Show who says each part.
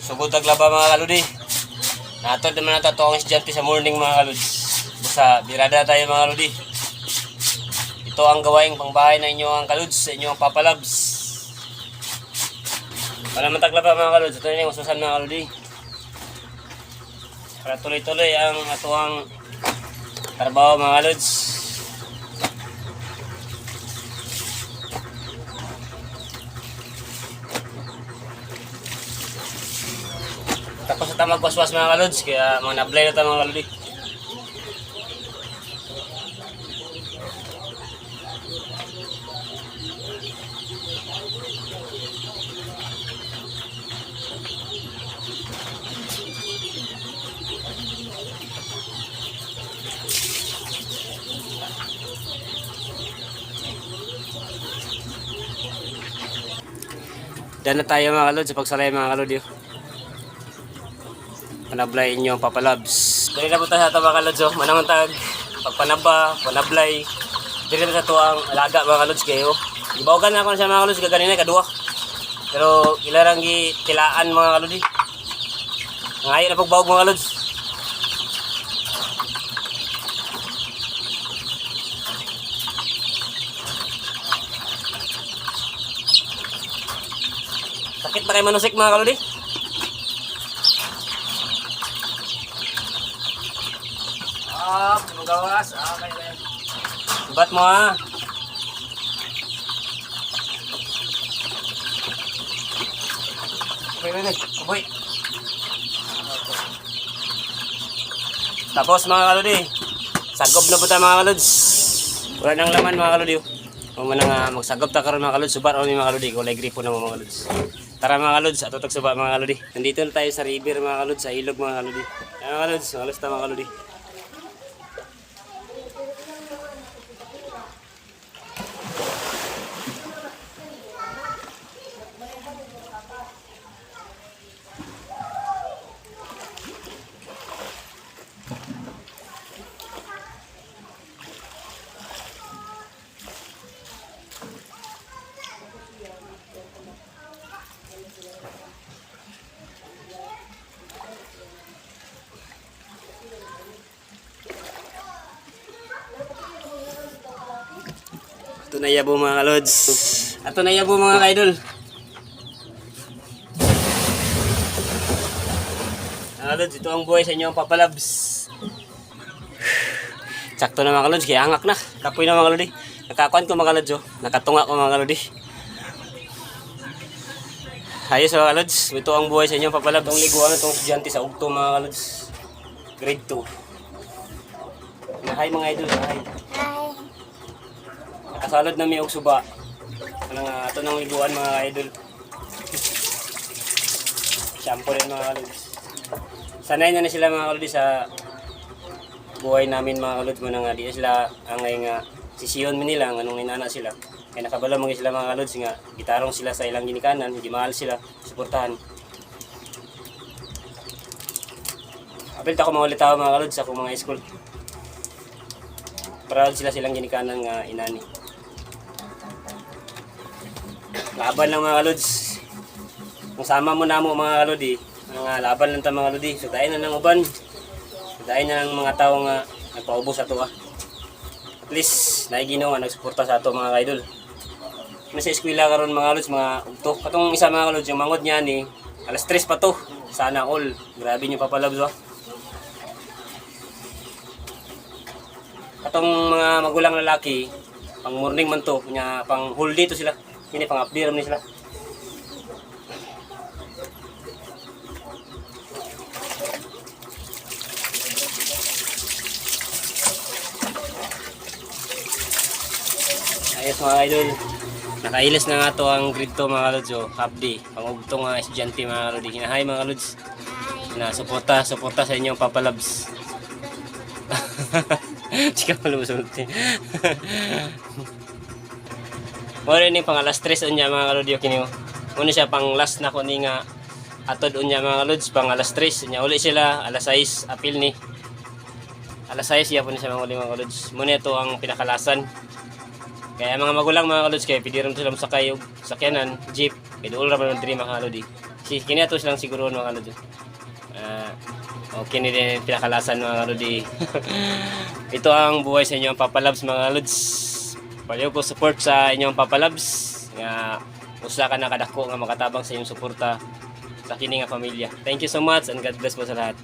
Speaker 1: Sugod taglaba mga kaludi. Natod naman nato ang estudyante sa morning mga kaluds. Sa birada tayo mga kaludi. Ito ang gawaing pangbahay na inyo ang kaluds sa inyong papalabs. Para mataglaba mga kaluds. Ito na yung ususan mga kaludi. Para tuloy-tuloy ang atuang trabaho mga kaluds. Tapos na tayo magwaswas mga kalods, kaya mga nablay na tayo mga kalodi. Diyan na tayo mga kalods sa pagsalay mga kalodi. Panablay inyo ang papalabs. Dali na po tayo sa ito mga kalods. Manamang tag pagpanaba, panablay. Dali na sa ito ang alaga mga kalods kayo. Ibawagan na ako na siya mga kalods. Gaganin na kadua. Pero ilarang tilaan mga kalodi. Ngayon na pagbawag mga kalods. Sakit na kayo manusik mga kalodi. Magawas. Okay. Subat mo ha. Uboy. Tapos mga kalodi, sagob na po tayo mga kalods. Wala nang laman mga kalodi. Kung man magsagob ta karon mga kalods, subat o mga kalodi. Kulay gripo na mga kalods. Tara mga kalods, ato tagsuba mga kalodi. Nandito na tayo sa river mga kalods, sa ilog mga kalodi. Mga kalods, malas ta mga kalodi. Ito na yabo mga kalods. Ito na yabo mga kaidol. Mga kalods, ito ang buhay sa inyo ang papalabs. Sakto na mga kalods, kaya angak na. Kapoy na mga kalodi. Nakakuan ko mga kalods. Nakatunga ko mga kalodi. Ayos mga kalods, ito ang buhay sa inyo ang papalabs. Itong liguan itong estudyante sa ugto mga kalods. Grade 2. Hi mga idol. Hi. Nakasalad na may og suba. Ito nang liguan mga idol. Shampoo rin mga kalods. Sanay na sila mga kalods sa buhay namin mga kalods. Muna nga di sila ang nga sisiyon mo nila anong inana sila. Kaya nakabalo mga sila mga kalods nga gitarong sila sa ilang ginikanan. Hindi mahal sila. Suportahan. Apil ta ko mga ulitaw mga kalods sa akong mga school. Proud sila silang ginikanan nga inani. Laban lang mga kalods. Kung sama mo na mo mga kalodi, mga laban lang ta mga kalodi. Sudayin na ng uban. Sudayin na ng mga tao nga nagpaubos ato ah. At least naigino nga nagsuporta sa ato mga idol. Nasa eskwela karon mga kalods, mga ugto. Katong isa mga kalods, yung mangod niya ni alas 3 pa to. Sana all. Grabe niyo papalabs ah. Katong mga magulang lalaki, pang morning man to, pang whole day to sila. Ini pang update ram ni sila. Ayos mga idol. Nakailis na nga to ang grade 2 mga kalods. Half day. Pangugtong nga estudyante mga kalods. Hi mga kalods. Na suporta sa inyong papalabs. Chika malusunod siya. Muna ni pang alas 3 unya mga kalodyo kini. Muna siya pang last na ko ni nga atod unya mga kalods pang alas 3 unya uli sila alas 6 apil ni. Alas 6 ya po ni siya mga uli mga kalods. Muna ito ang pinakalasan. Kaya mga magulang mga kalods kay pwede rin sila masakay og sakyanan, jeep, kay dool ra man diri mga kalodi. Si kinatos lang siguro mga kalod. Okay ni din pinakalasan mga kalodi. Ito ang buhay sa inyo ang Papalabs mga kalods. Paliw ko support sa inyong Papalabs nga usla ka na kadako nga makatabang sa inyong suporta sa kini nga pamilya. Thank you so much and God bless po sa lahat.